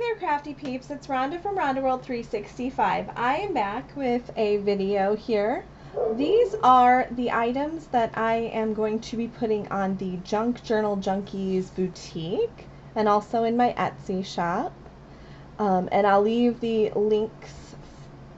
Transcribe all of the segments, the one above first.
there, crafty peeps. It's Rhonda from Rhonda World 365. I am back with a video here. These are the items that I am going to be putting on the Junk Journal Junkies Boutique and also in my Etsy shop. And I'll leave the links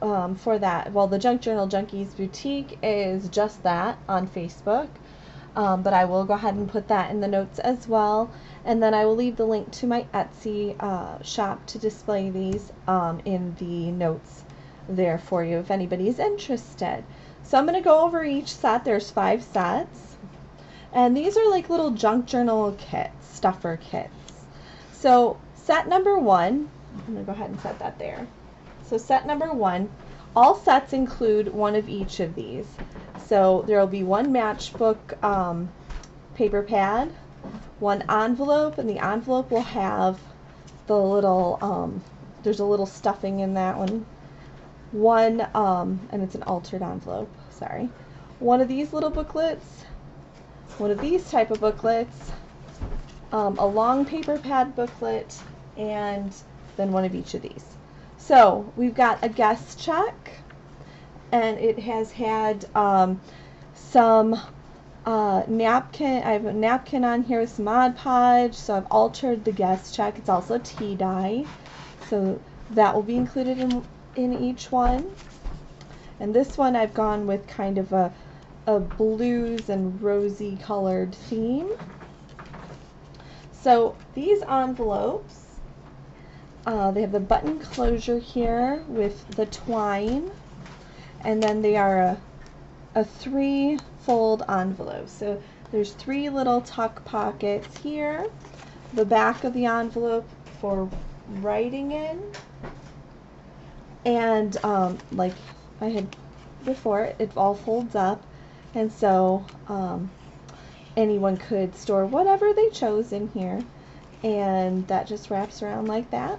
for that. Well, the Junk Journal Junkies Boutique is just that on Facebook. But I will go ahead and put that in the notes as well. And then I will leave the link to my Etsy shop to display these in the notes there for you if anybody is interested. So I'm going to go over each set. There's 5 sets. And these are like little junk journal kits, stuffer kits. So set number 1, I'm going to go ahead and set that there. So set number 1, all sets include one of each of these. So there will be one matchbook paper pad, one envelope, and the envelope will have the little, there's a little stuffing in that one. One, and it's an altered envelope, sorry. One of these little booklets, one of these type of booklets, a long paper pad booklet, and then one of each of these. So we've got a guest check, and it has had some napkin. I have a napkin on here with some Mod Podge, so I've altered the guest check. It's also tea dye, so that will be included in each one. And this one I've gone with kind of a blues and rosy colored theme. So these envelopes, they have the button closure here with the twine, and then they are a 3-fold envelope. So there's 3 little tuck pockets here, the back of the envelope for writing in, and like I had before, it all folds up, and so anyone could store whatever they chose in here, and that just wraps around like that.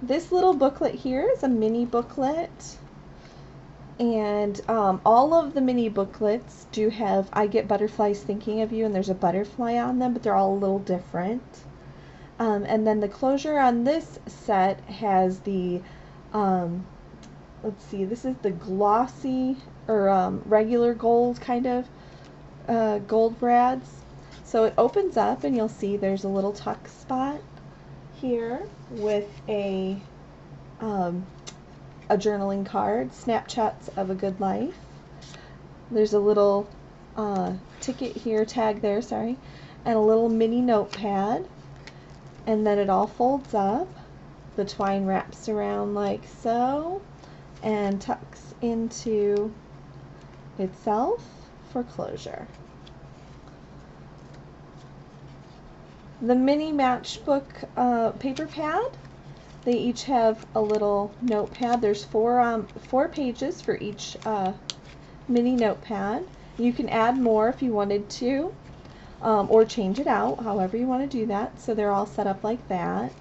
This little booklet here is a mini booklet, and all of the mini booklets do have I Get Butterflies Thinking of You, and there's a butterfly on them, but they're all a little different. And then the closure on this set has the let's see, this is the glossy or regular gold kind of gold brads. So it opens up and you'll see there's a little tuck spot here with a journaling card, Snapshots of a Good Life. There's a little ticket here, tag there, sorry, and a little mini notepad. And then it all folds up. The twine wraps around like so and tucks into itself for closure. The mini matchbook paper pad, they each have a little notepad. There's 4 pages for each mini notepad. You can add more if you wanted to, or change it out, however you want to do that. So they're all set up like that.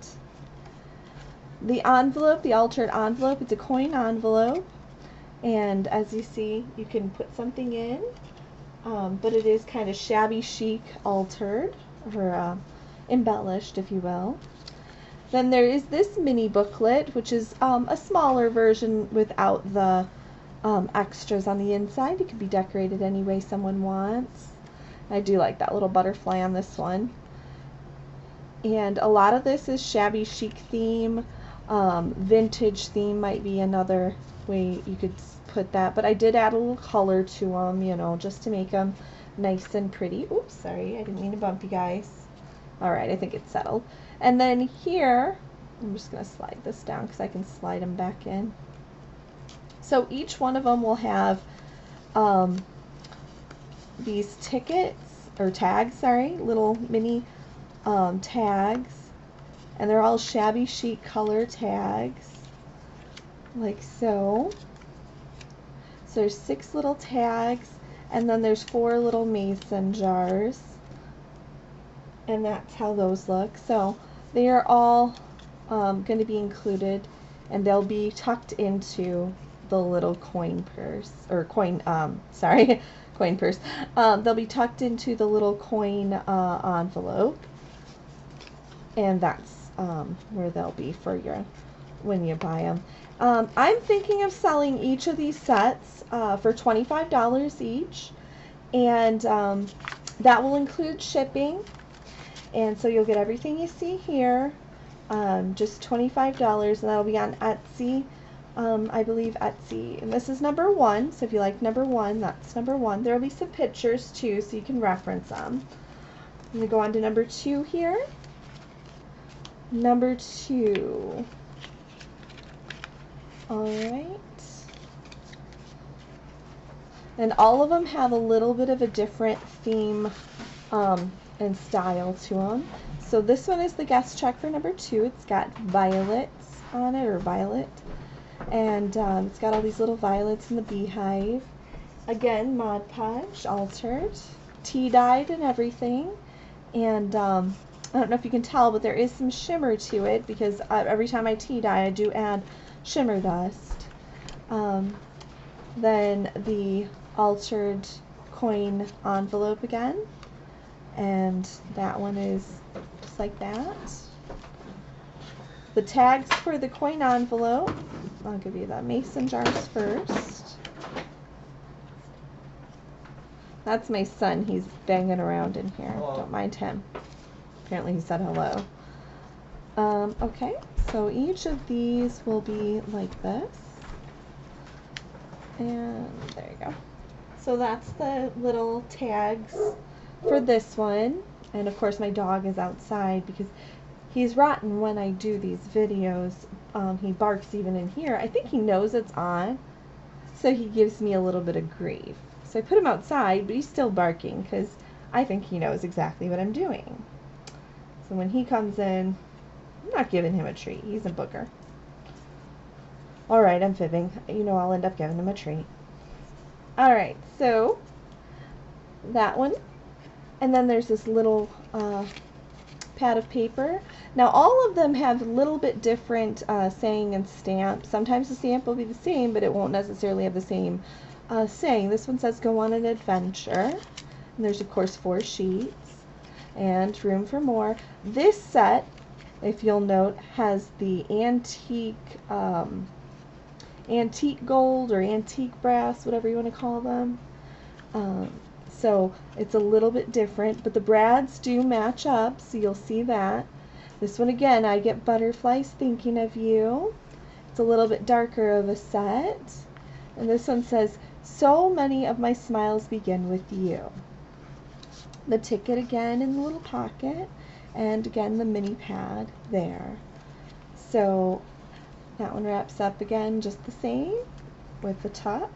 The envelope, the altered envelope, it's a coin envelope, and as you see, you can put something in, but it is kind of shabby chic altered, or embellished, if you will. Then there is this mini booklet, which is a smaller version without the extras on the inside. It can be decorated any way someone wants. I do like that little butterfly on this one. And a lot of this is shabby chic theme. Vintage theme might be another way you could put that, but I did add a little color to them, you know, just to make them nice and pretty. Oops, sorry, I didn't mean to bump you guys. Alright, I think it's settled. And then here, I'm just going to slide this down because I can slide them back in. So each one of them will have these tickets, or tags, sorry, little mini tags. And they're all shabby chic color tags, like so. So there's 6 little tags, and then there's 4 little mason jars. And that's how those look. So they are all going to be included, and they'll be tucked into the little coin purse, or coin, sorry, coin purse. They'll be tucked into the little coin envelope. And that's where they'll be for your when you buy them. I'm thinking of selling each of these sets for $25 each, and that will include shipping, and so you'll get everything you see here, just $25, and that'll be on Etsy. I believe Etsy, and this is number 1, so if you like number 1, that's number 1. There will be some pictures too, so you can reference them. I'm going to go on to number 2 here. Number 2. Alright. And all of them have a little bit of a different theme and style to them. So this one is the guest check for number 2. It's got violets on it, or violet. And it's got all these little violets in the beehive. Again, Mod Podge, altered, tea dyed and everything. And I don't know if you can tell, but there is some shimmer to it because every time I tea dye, I do add shimmer dust. Then the altered coin envelope again, and that one is just like that. The tags for the coin envelope, I'll give you the mason jars first. That's my son. He's banging around in here. Hello. Don't mind him. Apparently he said hello. Okay, so each of these will be like this. And there you go. So that's the little tags for this one. And of course my dog is outside because he's rotten when I do these videos. He barks even in here. I think he knows it's on, so he gives me a little bit of grief. So I put him outside, but he's still barking because I think he knows exactly what I'm doing. So when he comes in, I'm not giving him a treat. He's a booger. Alright, I'm fibbing. You know I'll end up giving him a treat. Alright, so that one. And then there's this little pad of paper. Now all of them have a little bit different saying and stamp. Sometimes the stamp will be the same, but it won't necessarily have the same saying. This one says go on an adventure. And there's of course 4 sheets and room for more. This set, if you'll note, has the antique gold or antique brass, whatever you want to call them. So it's a little bit different, but the brads do match up, so you'll see that. This one again, I get butterflies thinking of you. It's a little bit darker of a set. And this one says, so many of my smiles begin with you. The ticket again in the little pocket, and again the mini pad there. So that one wraps up again just the same with the tuck.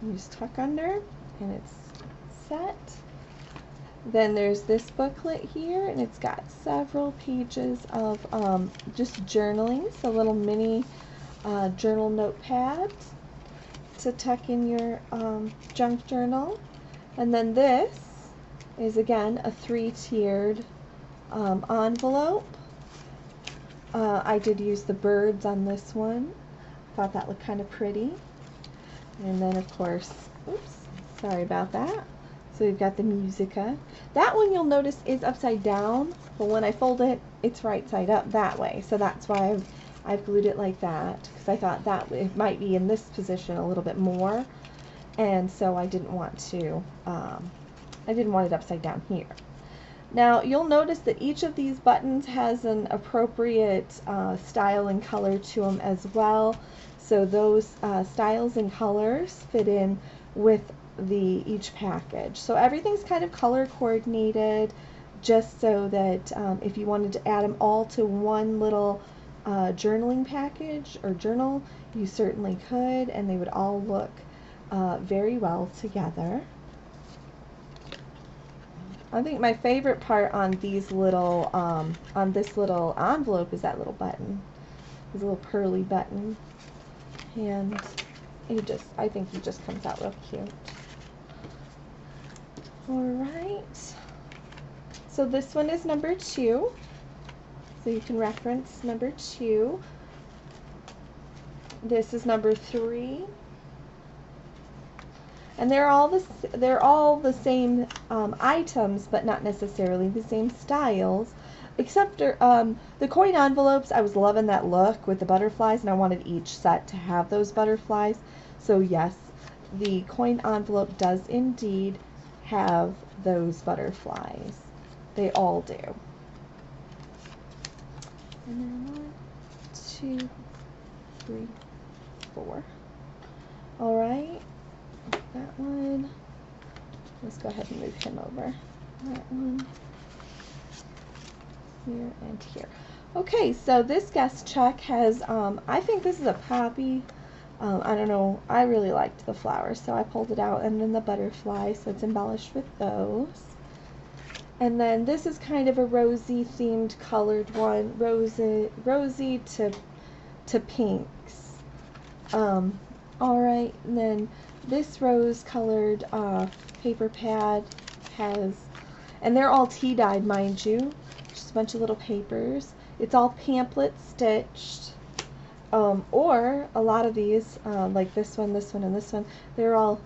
You just tuck under and it's set. Then there's this booklet here, and it's got several pages of just journaling, so little mini journal notepad to tuck in your junk journal. And then this is again a 3-tiered envelope. I did use the birds on this one. Thought that looked kind of pretty. And then of course, oops, sorry about that. So we've got the Musica. That one you'll notice is upside down, but when I fold it, it's right side up that way. So that's why I've glued it like that, because I thought that it might be in this position a little bit more, and so I didn't want to. I didn't want it upside down here. Now you'll notice that each of these buttons has an appropriate style and color to them as well. So those styles and colors fit in with each package. So everything's kind of color coordinated, just so that if you wanted to add them all to one little journaling package or journal, you certainly could, and they would all look very well together. I think my favorite part on these little on this little envelope is that little button. There's a little pearly button, and I think he just comes out real cute. Alright, so this one is number 2, so you can reference number 2. This is number 3, and they're all the same items, but not necessarily the same styles. except for, the coin envelopes, I was loving that look with the butterflies, and I wanted each set to have those butterflies. So yes, the coin envelope does indeed have those butterflies. They all do. And then 1, 2, 3, 4. All right, that one. Let's go ahead and move him over. That one. Here and here. Okay, so this guest check has, I think this is a poppy. I don't know, I really liked the flowers, so I pulled it out, and then the butterfly, so it's embellished with those. And then this is kind of a rosy themed colored one, rosy to pinks. All right, and then this rose colored paper pad has, and they're all tea dyed, mind you, just a bunch of little papers. It's all pamphlet stitched, or a lot of these, like this one, and this one, they're all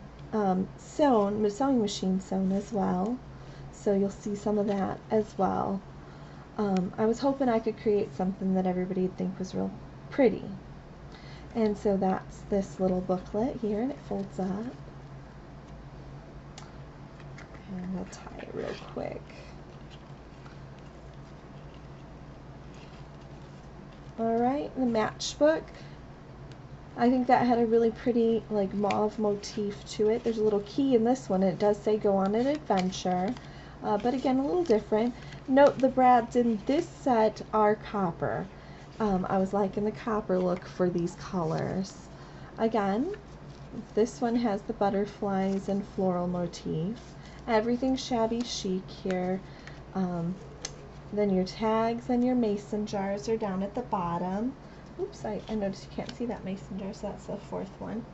sewn, sewing machine sewn as well. So you'll see some of that as well. I was hoping I could create something that everybody would think was real pretty. And so that's this little booklet here, and it folds up. And I'll tie it real quick. Alright, the matchbook. I think that had a really pretty like mauve motif to it. There's a little key in this one, and it does say go on an adventure. But again, a little different. Note the brads in this set are copper. I was liking the copper look for these colors. Again, this one has the butterflies and floral motif. Everything's shabby chic here. Then your tags and your mason jars are down at the bottom. Oops, I noticed you can't see that mason jar, so that's the fourth one.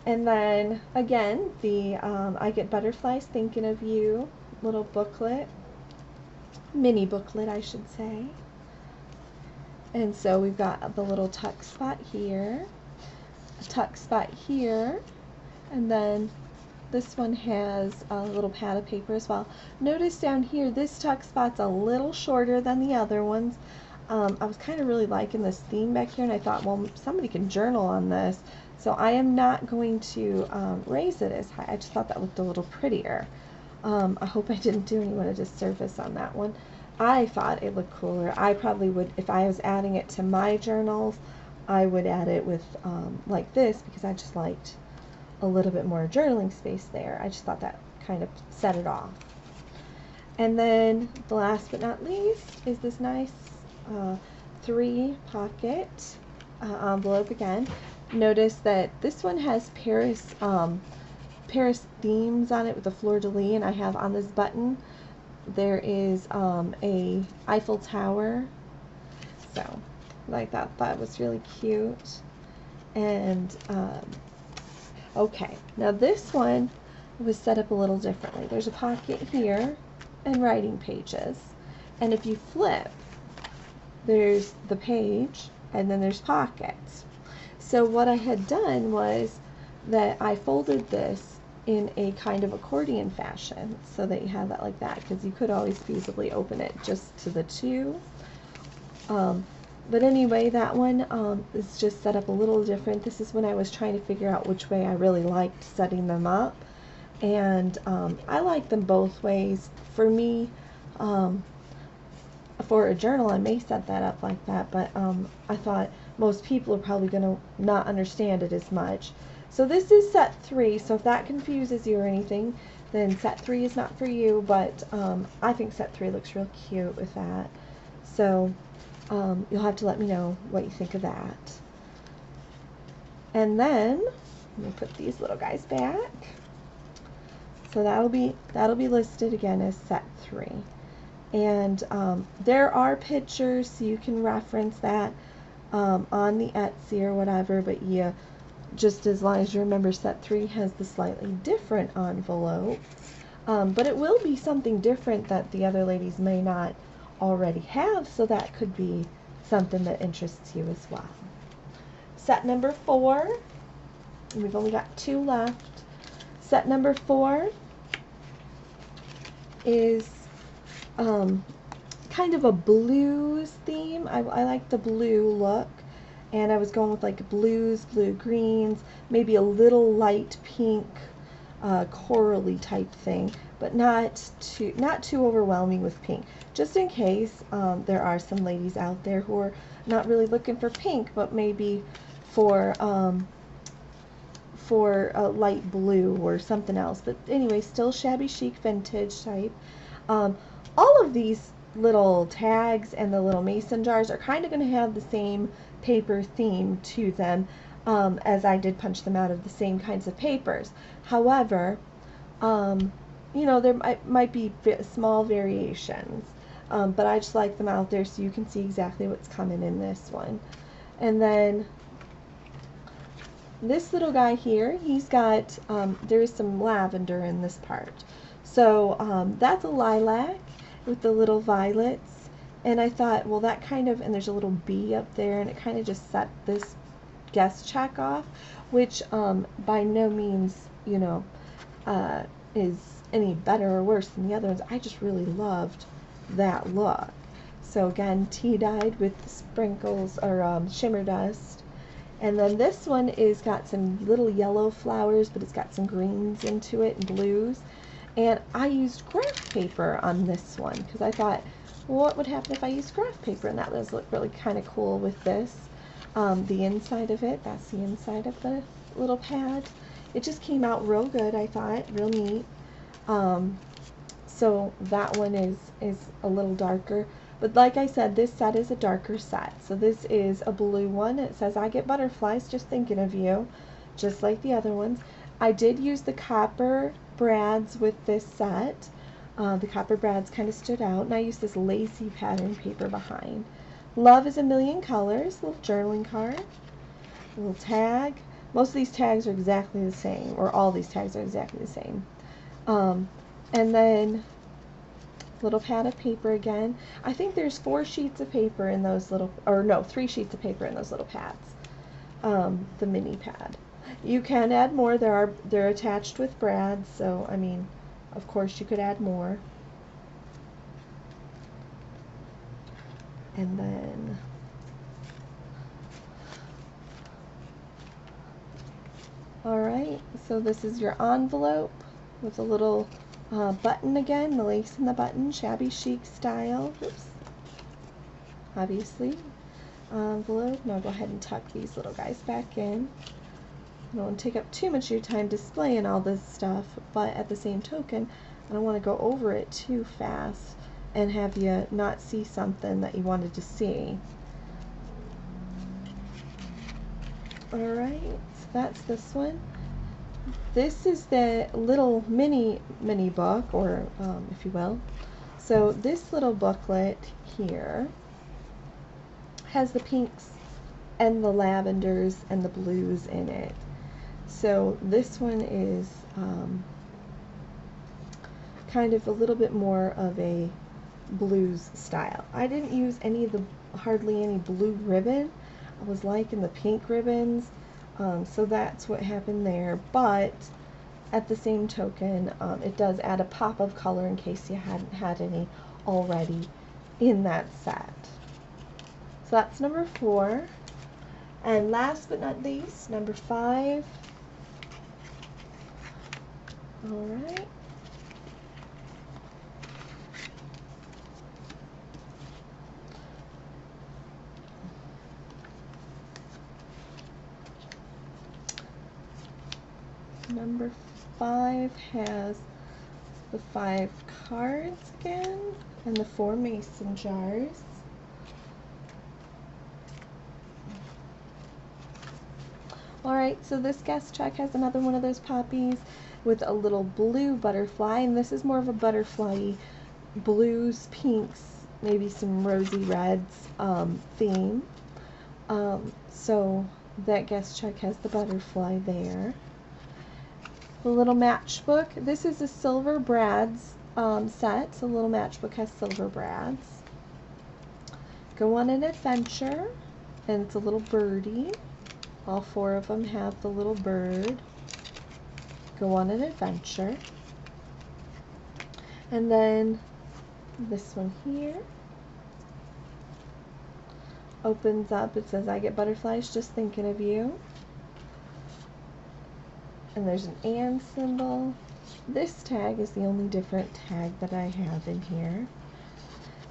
And then again, the I Get Butterflies Thinking of You little booklet, mini booklet I should say. And so we've got the little tuck spot here, a tuck spot here, and then this one has a little pad of paper as well. Notice down here, this tuck spot's a little shorter than the other ones. I was kind of really liking this theme back here, and I thought, well, somebody can journal on this. So I am not going to raise it as high. I just thought that looked a little prettier. I hope I didn't do anyone a disservice on that one. I thought it looked cooler. I probably would, if I was adding it to my journals, I would add it with like this, because I just liked a little bit more journaling space there. I just thought that kind of set it off. And then the last but not least is this nice 3-pocket envelope again. Notice that this one has Paris themes on it with the fleur-de-lis, and I have on this button there is a Eiffel Tower. So I thought that was really cute. And okay, now this one was set up a little differently. There's a pocket here and writing pages, and if you flip, there's the page and then there's pockets. So what I had done was that I folded this in a kind of accordion fashion, so that you have that like that, because you could always feasibly open it just to the two. But anyway, that one is just set up a little different. This is when I was trying to figure out which way I really liked setting them up, and I like them both ways. For me, for a journal, I may set that up like that, but I thought most people are probably going to not understand it as much. So this is set 3, so if that confuses you or anything, then set 3 is not for you, but I think set 3 looks real cute with that. So you'll have to let me know what you think of that. And then let me put these little guys back. So that'll be listed again as set 3. And there are pictures, so you can reference that on the Etsy or whatever, but yeah, just as long as you remember set 3 has the slightly different envelope. But it will be something different that the other ladies may not already have, so that could be something that interests you as well. Set number 4, and we've only got 2 left. Set number 4 is kind kind of a blues theme. I like the blue look, and I was going with like blues, blue greens, maybe a little light pink, corally type thing, but not too overwhelming with pink. Just in case there are some ladies out there who are not really looking for pink, but maybe for a light blue or something else. But anyway, still shabby chic vintage type. All of these little tags and the little mason jars are kind of going to have the same paper theme to them, as I did punch them out of the same kinds of papers. However, you know, there might be small variations, but I just like them out there so you can see exactly what's coming in this one. And then this little guy here, he's got, there is some lavender in this part. So that's a lilac with the little violets. And I thought, well, that kind of, and there's a little bee up there, and it kind of just set this guest check off, which by no means, you know, is any better or worse than the other ones. I just really loved that look. So again, tea dyed with sprinkles or shimmer dust. And then this one is got some little yellow flowers, but it's got some greens into it and blues. And I used graph paper on this one because I thought, well, what would happen if I used graph paper? And that does look really kind of cool with this. The inside of it, that's the inside of the little pad. It just came out real good, I thought, real neat. So that one is a little darker. But like I said, this set is a darker set. So this is a blue one. It says, I get butterflies just thinking of you, just like the other ones. I did use the copper brads with this set. The copper brads kind of stood out. And I used this lacy pattern paper behind. Love is a Million Colors, little journaling card, little tag. Most of these tags are exactly the same, or all these tags are exactly the same. And then little pad of paper again. I think there's 4 sheets of paper in those little, or no, 3 sheets of paper in those little pads. The mini pad. You can add more. They're attached with brads, so I mean, of course you could add more. And then alright, so this is your envelope with a little button again, the lace in the button, shabby chic style. Oops. Obviously. Envelope. Now go ahead and tuck these little guys back in. I don't want to take up too much of your time displaying all this stuff, but at the same token, I don't want to go over it too fast and have you not see something that you wanted to see. Alright, so that's this one. This is the little mini book, or if you will. So this little booklet here has the pinks and the lavenders and the blues in it. So this one is kind of a little bit more of a blues style. I didn't use hardly any blue ribbon. I was liking the pink ribbons, so that's what happened there. But at the same token, it does add a pop of color in case you hadn't had any already in that set. So that's number 4. And last but not least, number 5. Alright. Number 5 has the 5 cards again and the 4 mason jars. Alright, so this guest check has another one of those poppies with a little blue butterfly, and this is more of a butterfly blues, pinks, maybe some rosy reds theme. So that guest check has the butterfly there. The little matchbook. This is a silver brads set, so the little matchbook has silver brads. Go on an adventure, and it's a little birdie. All 4 of them have the little bird. Go on an adventure. And then this one here opens up. It says, "I get butterflies just thinking of you." And there's an and symbol. This tag is the only different tag that I have in here.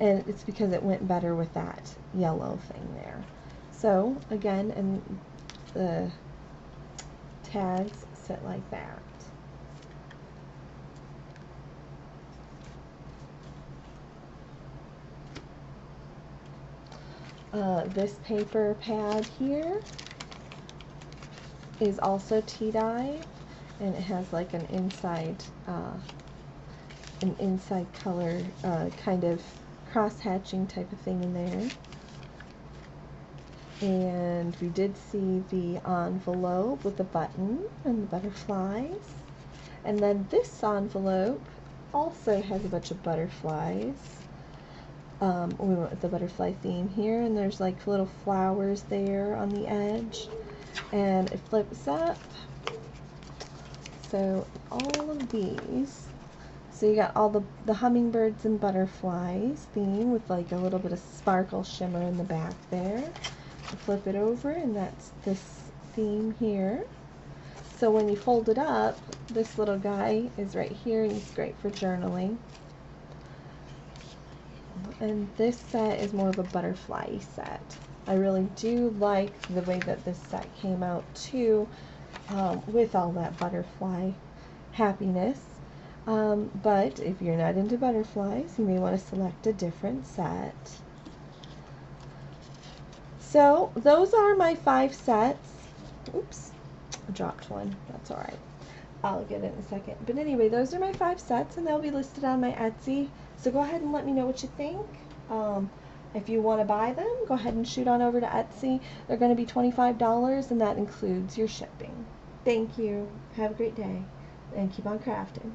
And it's because it went better with that yellow thing there. So, again, and the tags sit like that. This paper pad here is also tea dye, and it has like an inside color kind of cross-hatching type of thing in there. And we did see the envelope with the button and the butterflies. And then this envelope also has a bunch of butterflies. We went with the butterfly theme here, and there's like little flowers there on the edge. And it flips up. So all of these. So you got all the hummingbirds and butterflies theme with like a little bit of sparkle shimmer in the back there. You flip it over, and that's this theme here. So when you fold it up, this little guy is right here, and he's great for journaling. And this set is more of a butterfly set. I really do like the way that this set came out too, with all that butterfly happiness. But if you're not into butterflies, you may want to select a different set. So those are my 5 sets. Oops, I dropped one. That's alright. I'll get it in a second. But anyway, those are my 5 sets, and they'll be listed on my Etsy. So go ahead and let me know what you think. If you want to buy them, go ahead and shoot on over to Etsy. They're going to be $25, and that includes your shipping. Thank you. Have a great day, and keep on crafting.